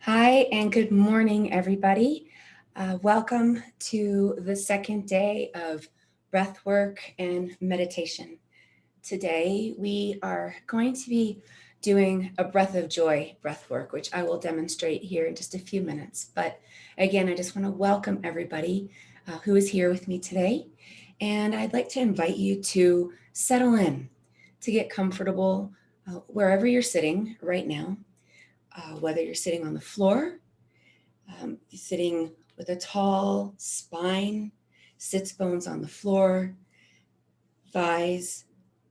Hi, and good morning, everybody. Welcome to the second day of Breathwork and Meditation. Today, we are going to be doing a breath of joy breathwork, which I will demonstrate here in just a few minutes. But again, I just want to welcome everybody who is here with me today. And I'd like to invite you to settle in, to get comfortable wherever you're sitting right now. Whether you're sitting on the floor, sitting with a tall spine, sits bones on the floor, thighs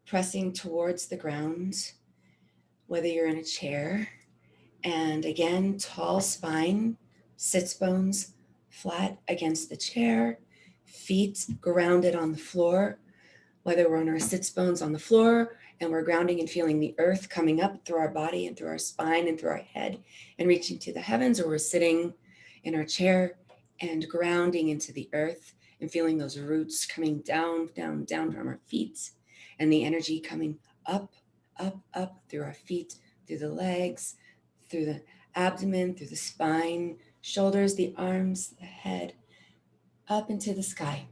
pressing towards the ground, whether you're in a chair, and again, tall spine, sits bones flat against the chair, feet grounded on the floor, whether we're on our sits bones on the floor and we're grounding and feeling the earth coming up through our body and through our spine and through our head and reaching to the heavens, or we're sitting in our chair and grounding into the earth and feeling those roots coming down, down, down from our feet and the energy coming up, up, up through our feet, through the legs, through the abdomen, through the spine, shoulders, the arms, the head, up into the sky.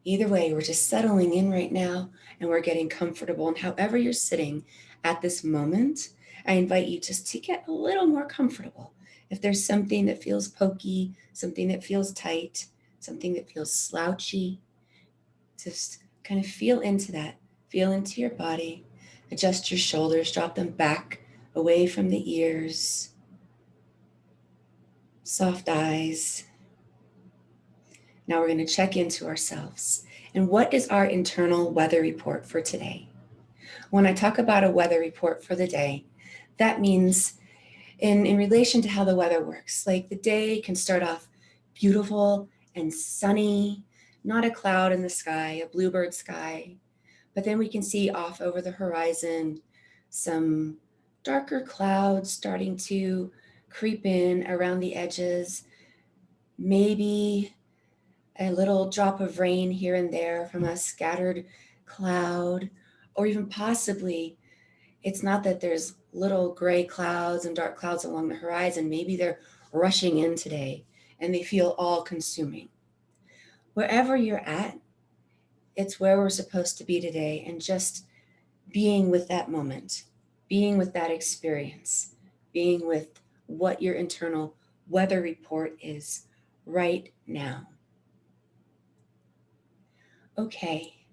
Either way, we're just settling in right now and we're getting comfortable. And however you're sitting at this moment, I invite you just to get a little more comfortable. If there's something that feels pokey, something that feels tight, something that feels slouchy, just kind of feel into that. Feel into your body. Adjust your shoulders, drop them back away from the ears. Soft eyes. Now we're going to check into ourselves. And what is our internal weather report for today? When I talk about a weather report for the day, that means in relation to how the weather works. Like the day can start off beautiful and sunny, not a cloud in the sky, a bluebird sky. But then we can see off over the horizon some darker clouds starting to creep in around the edges. Maybe a little drop of rain here and there from a scattered cloud, or even possibly it's not that there's little gray clouds and dark clouds along the horizon. Maybe they're rushing in today and they feel all consuming. Wherever you're at, it's where we're supposed to be today, and just being with that moment, being with that experience, being with what your internal weather report is right now. Okay,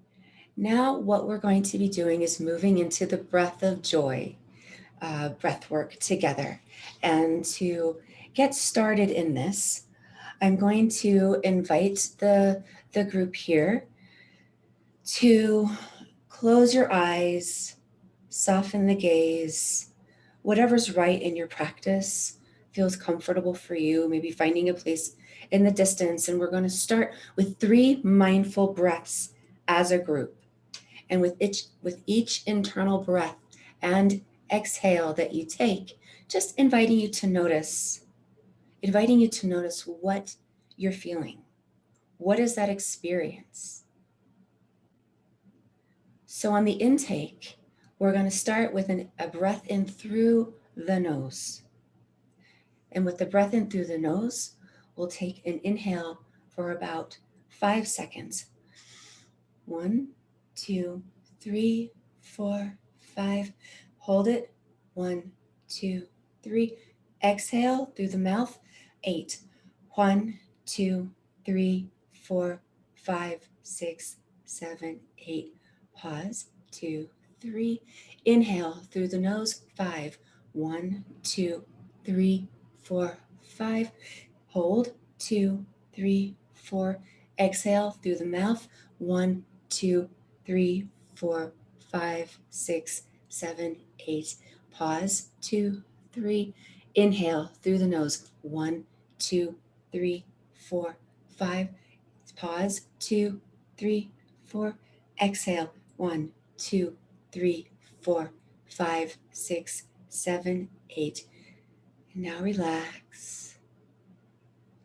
now what we're going to be doing is moving into the breath of joy breath work together. And to get started in this, I'm going to invite the group here to close your eyes, soften the gaze, whatever's right in your practice feels comfortable for you, maybe finding a place in the distance. And we're going to start with 3 mindful breaths as a group. And with each internal breath and exhale that you take, just inviting you to notice what you're feeling. What is that experience? So on the intake, we're going to start with a breath in through the nose. And with the breath in through the nose, we'll take an inhale for about 5 seconds. 1, 2, 3, 4, 5. Hold it. 1, 2, 3. Exhale through the mouth. 8. 1, 2, 3, 4, 5, 6, 7, 8. Pause. 2, 3. Inhale through the nose. 5. 1, 2, 3, 4, 5. Hold. 2, 3, 4. Exhale through the mouth. 1, 2, 3, 4, 5, 6, 7, 8. Pause. 2, 3. Inhale through the nose. 1, 2, 3, 4, 5. Pause. 2, 3, 4. Exhale. 1, 2, 3, 4, 5, 6, 7, 8. And now relax.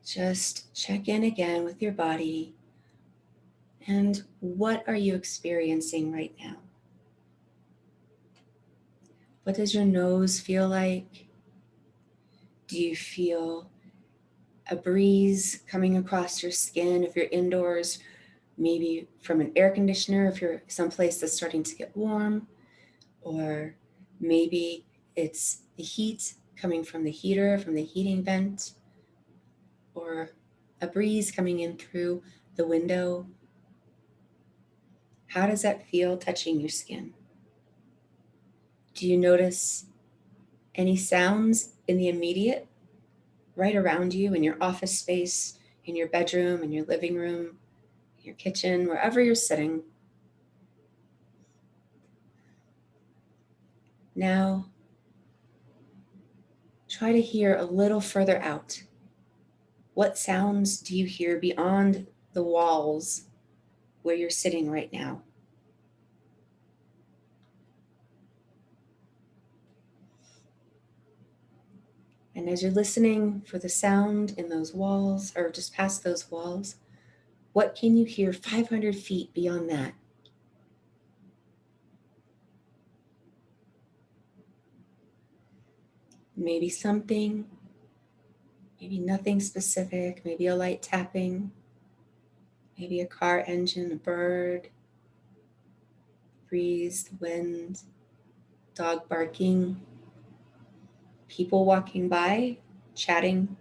Just check in again with your body. And what are you experiencing right now? What does your nose feel like? Do you feel a breeze coming across your skin? If you're indoors, maybe from an air conditioner, if you're someplace that's starting to get warm, or maybe it's the heat coming from the heater, from the heating vent, or a breeze coming in through the window. How does that feel touching your skin? Do you notice any sounds in the immediate, right around you, in your office space, in your bedroom, in your living room, your kitchen, wherever you're sitting? Now, try to hear a little further out. What sounds do you hear beyond the walls where you're sitting right now? And as you're listening for the sound in those walls, or just past those walls, what can you hear 500 feet beyond that? Maybe something, maybe nothing specific, maybe a light tapping, maybe a car engine, a bird, breeze, the wind, dog barking, people walking by, chatting.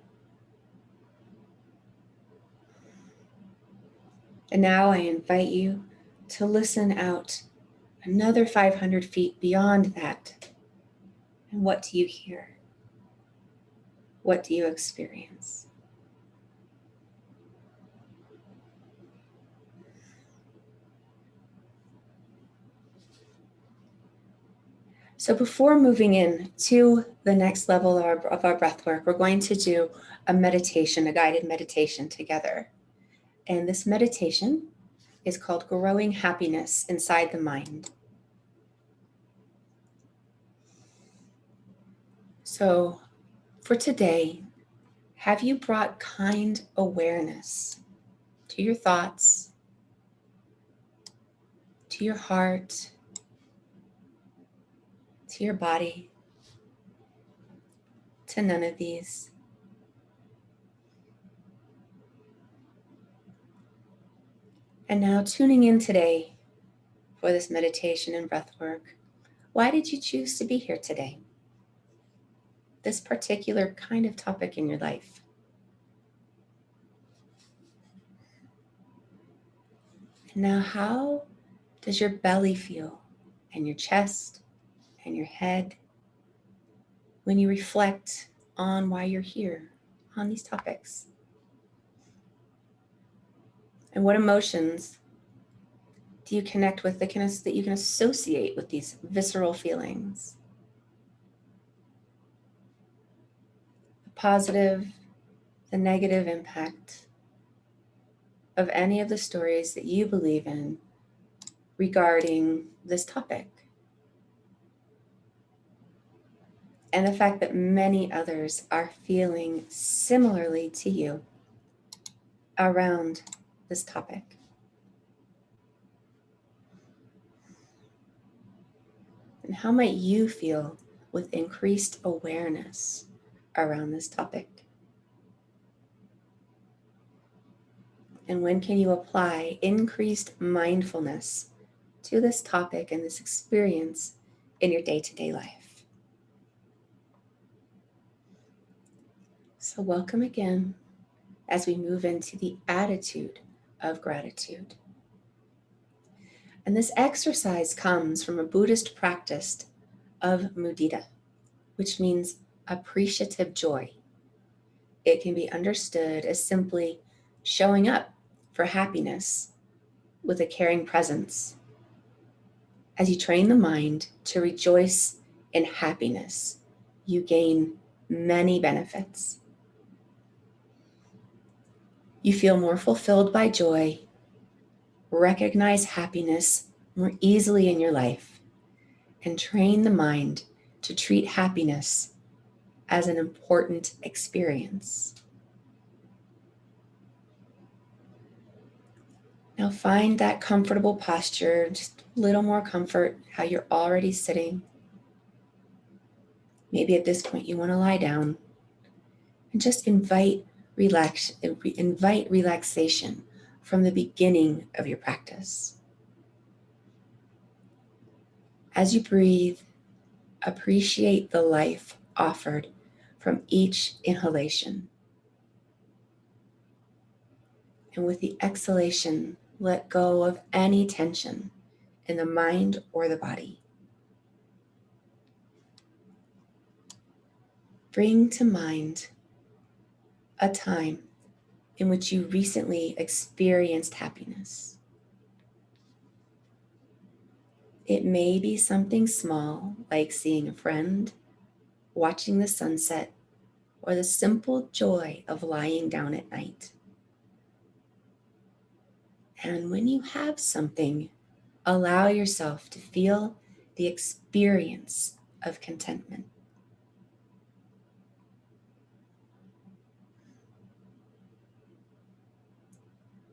And now I invite you to listen out another 500 feet beyond that. And what do you hear? What do you experience? So before moving in to the next level of our breath work, we're going to do a meditation, a guided meditation together. And this meditation is called Growing Happiness Inside the Mind. So for today, have you brought kind awareness to your thoughts, to your heart, to your body, to none of these? And now tuning in today for this meditation and breath work, why did you choose to be here today? This particular kind of topic in your life. And now how does your belly feel, and your chest and your head, when you reflect on why you're here on these topics? And what emotions do you connect with that you can associate with these visceral feelings? The positive, the negative impact of any of the stories that you believe in regarding this topic. And the fact that many others are feeling similarly to you around this topic. And how might you feel with increased awareness around this topic? And when can you apply increased mindfulness to this topic and this experience in your day-to-day life? So welcome again as we move into the attitude of gratitude. And this exercise comes from a Buddhist practice of mudita, which means appreciative joy. It can be understood as simply showing up for happiness with a caring presence. As you train the mind to rejoice in happiness, you gain many benefits. You feel more fulfilled by joy, recognize happiness more easily in your life, and train the mind to treat happiness as an important experience. Now find that comfortable posture, just a little more comfort, how you're already sitting. Maybe at this point you want to lie down, And just invite relaxation from the beginning of your practice. As you breathe, appreciate the life offered from each inhalation. And with the exhalation, let go of any tension in the mind or the body. Bring to mind a time in which you recently experienced happiness. It may be something small, like seeing a friend, watching the sunset, or the simple joy of lying down at night. And when you have something, allow yourself to feel the experience of contentment.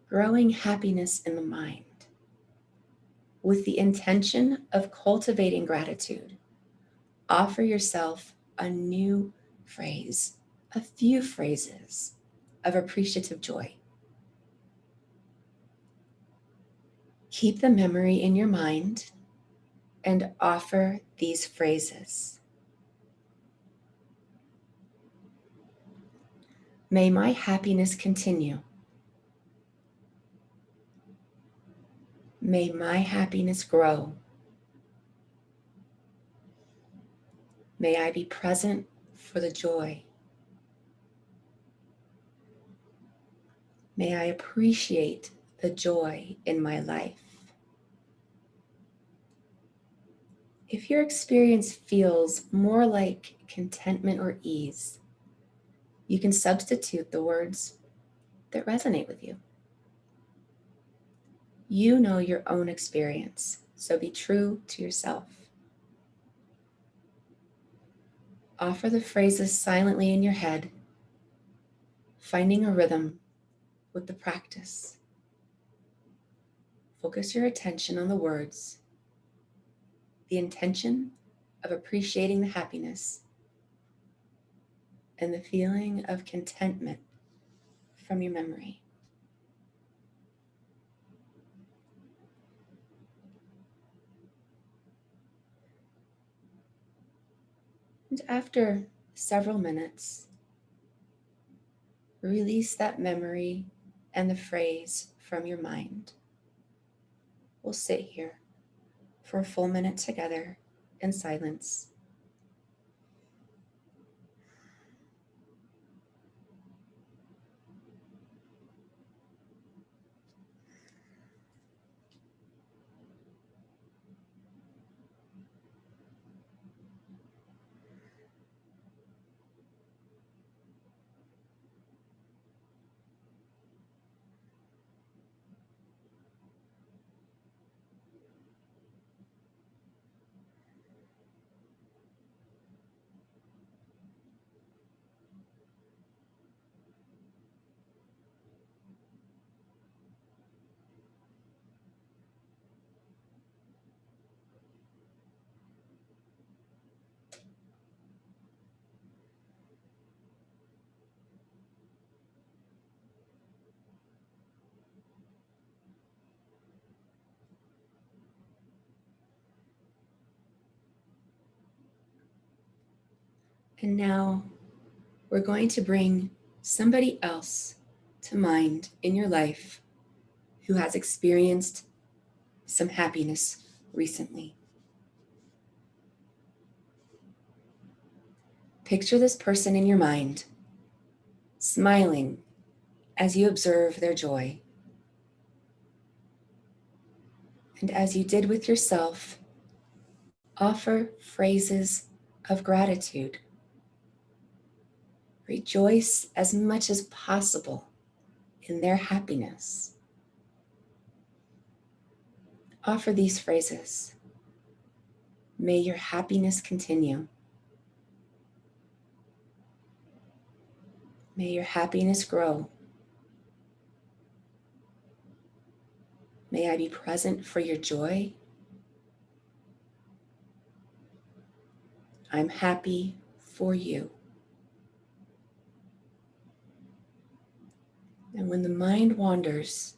Growing happiness in the mind with the intention of cultivating gratitude. Offer yourself a new phrase, a few phrases of appreciative joy. Keep the memory in your mind and offer these phrases. May my happiness continue. May my happiness grow. May I be present for the joy. May I appreciate the joy in my life. If your experience feels more like contentment or ease, you can substitute the words that resonate with you. You know your own experience, so be true to yourself. Offer the phrases silently in your head, finding a rhythm with the practice. Focus your attention on the words, the intention of appreciating the happiness, and the feeling of contentment from your memory. And after several minutes, release that memory and the phrase from your mind. We'll sit here for a full minute together in silence. And now we're going to bring somebody else to mind in your life who has experienced some happiness recently. Picture this person in your mind, smiling as you observe their joy. And as you did with yourself, offer phrases of gratitude. Rejoice as much as possible in their happiness. Offer these phrases. May your happiness continue. May your happiness grow. May I be present for your joy. I'm happy for you. And when the mind wanders,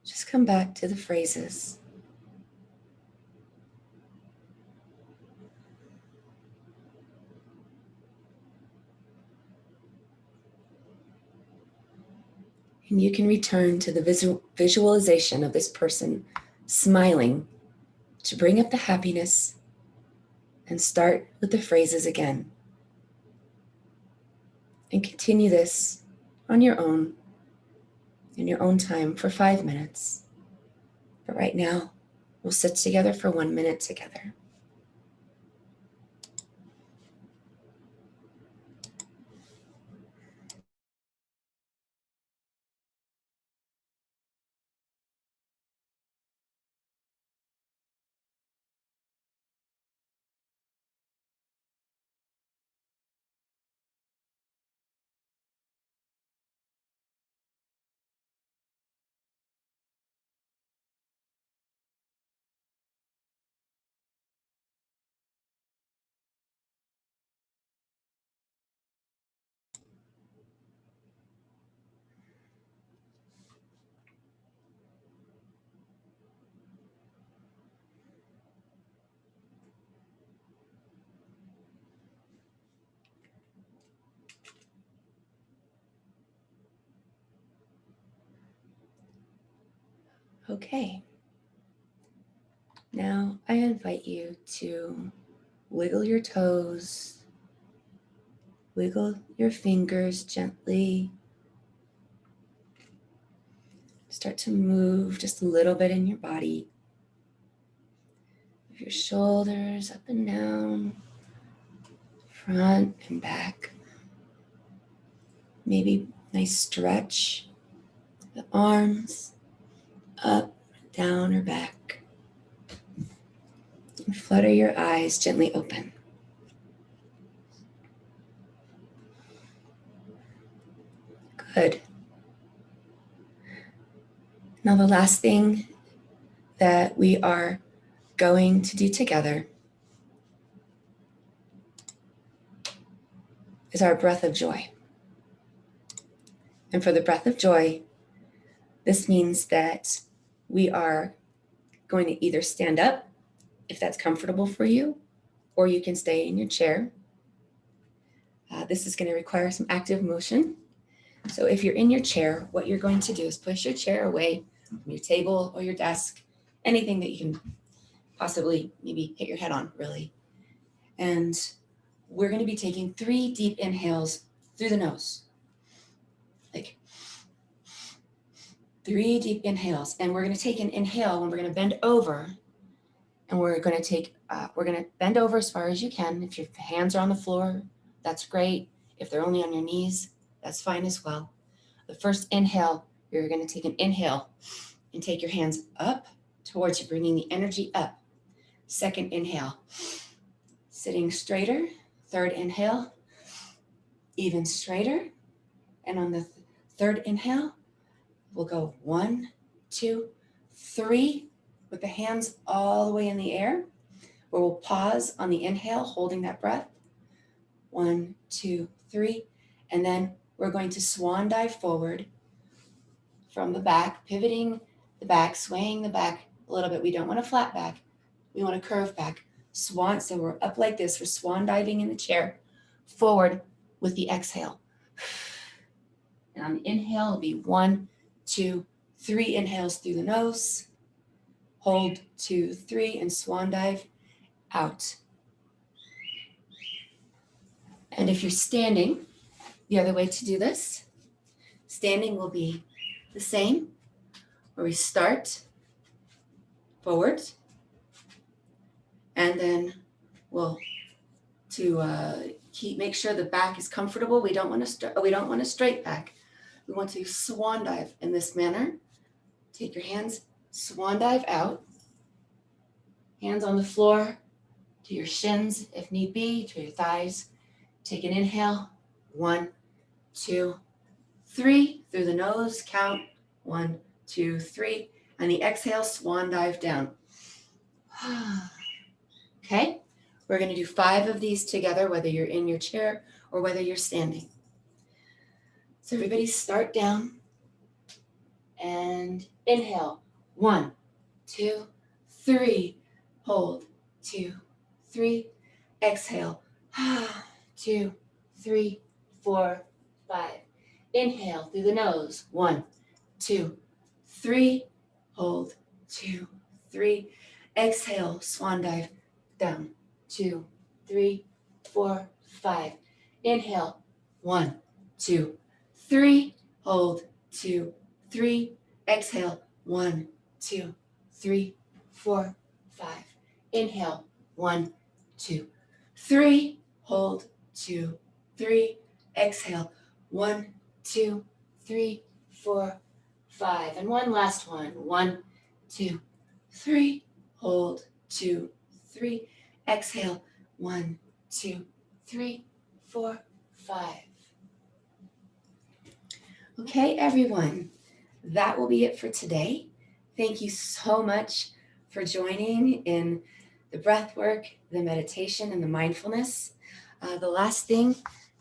just come back to the phrases. And you can return to the visualization of this person smiling to bring up the happiness and start with the phrases again. And continue this on your own, in your own time for 5 minutes. But right now, we'll sit together for 1 minute together. Okay. Now I invite you to wiggle your toes, wiggle your fingers gently. Start to move just a little bit in your body. Move your shoulders up and down, front and back. Maybe nice stretch. The arms up, down, or back. And flutter your eyes gently open. Good. Now the last thing that we are going to do together is our breath of joy. And for the breath of joy, this means that we are going to either stand up, if that's comfortable for you, or you can stay in your chair. This is going to require some active motion. So if you're in your chair, what you're going to do is push your chair away from your table or your desk, anything that you can possibly maybe hit your head on, really. And we're going to be taking 3 deep inhales through the nose. Like 3 deep inhales. And we're going to take an inhale when we're going to bend over. And we're going to bend over as far as you can. If your hands are on the floor, that's great. If they're only on your knees, that's fine as well. The first inhale, you're going to take an inhale and take your hands up towards you, bringing the energy up. Second inhale, sitting straighter. Third inhale, even straighter. And on the third inhale, we'll go 1, 2, 3, with the hands all the way in the air, where we'll pause on the inhale, holding that breath. 1, 2, 3. And then we're going to swan dive forward from the back, pivoting the back, swaying the back a little bit. We don't want a flat back. We want a curve back. Swan, so we're up like this. We're swan diving in the chair, forward with the exhale. And on the inhale, it'll be 1, 2, 3 inhales through the nose. Hold 2, 3, and swan dive out. And if you're standing, the other way to do this, standing will be the same, where we start forward, and then we'll make sure the back is comfortable. We don't want a straight back. We want to swan dive in this manner. Take your hands, swan dive out, hands on the floor to your shins if need be, to your thighs. Take an inhale, 1, 2, 3, through the nose, count 1, 2, 3, and the exhale, swan dive down. Okay, we're going to do 5 of these together, whether you're in your chair or whether you're standing. So everybody start down, And inhale. 1, 2, 3. Hold. 2, 3. Exhale. 2, 3, 4, 5. Inhale through the nose. 1, 2, 3. Hold. 2, 3. Exhale. Swan dive. Down. 2, 3, 4, 5. Inhale. 1, 2, 3. Hold. 2, 3. Exhale. 1, 2, 3, 4, 5. Inhale. 1, 2, 3. Hold. 2, 3. Exhale. 1, 2, 3, 4, 5. And one last one. 1, 2, 3. Hold. 2, 3. Exhale. 1, 2, 3, 4, 5. Okay, everyone. That will be it for today. Thank you so much for joining in the breath work, the meditation, and the mindfulness. The last thing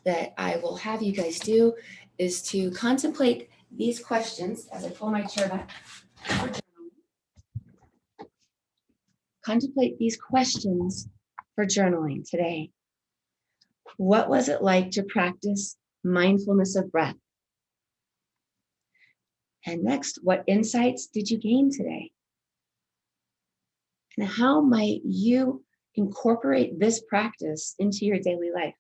that I will have you guys do is to contemplate these questions as I pull my chair back. Contemplate these questions for journaling today. What was it like to practice mindfulness of breath? And next, what insights did you gain today? And how might you incorporate this practice into your daily life?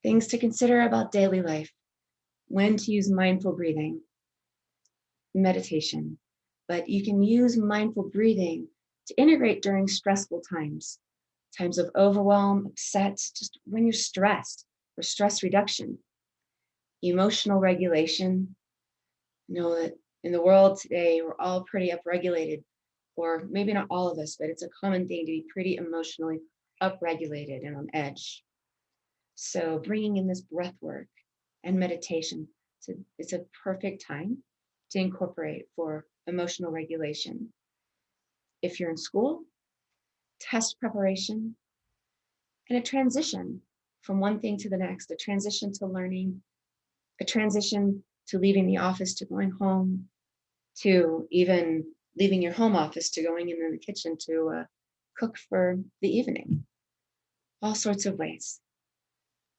Things to consider about daily life: when to use mindful breathing, meditation. But you can use mindful breathing to integrate during stressful times, times of overwhelm, upset, just when you're stressed, for stress reduction, emotional regulation. You know that in the world today, we're all pretty upregulated, or maybe not all of us, but it's a common thing to be pretty emotionally upregulated and on edge. So bringing in this breath work and meditation, it's a perfect time to incorporate for emotional regulation. If you're in school, test preparation, and a transition from one thing to the next, a transition to learning, a transition to leaving the office to going home, to even leaving your home office to going into the kitchen to cook for the evening, all sorts of ways.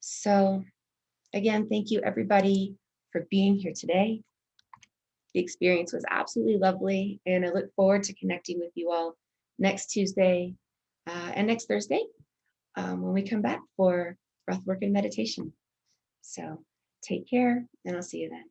So again, thank you everybody for being here today. The experience was absolutely lovely, and I look forward to connecting with you all next Tuesday and next Thursday when we come back for breathwork and meditation. So take care, and I'll see you then.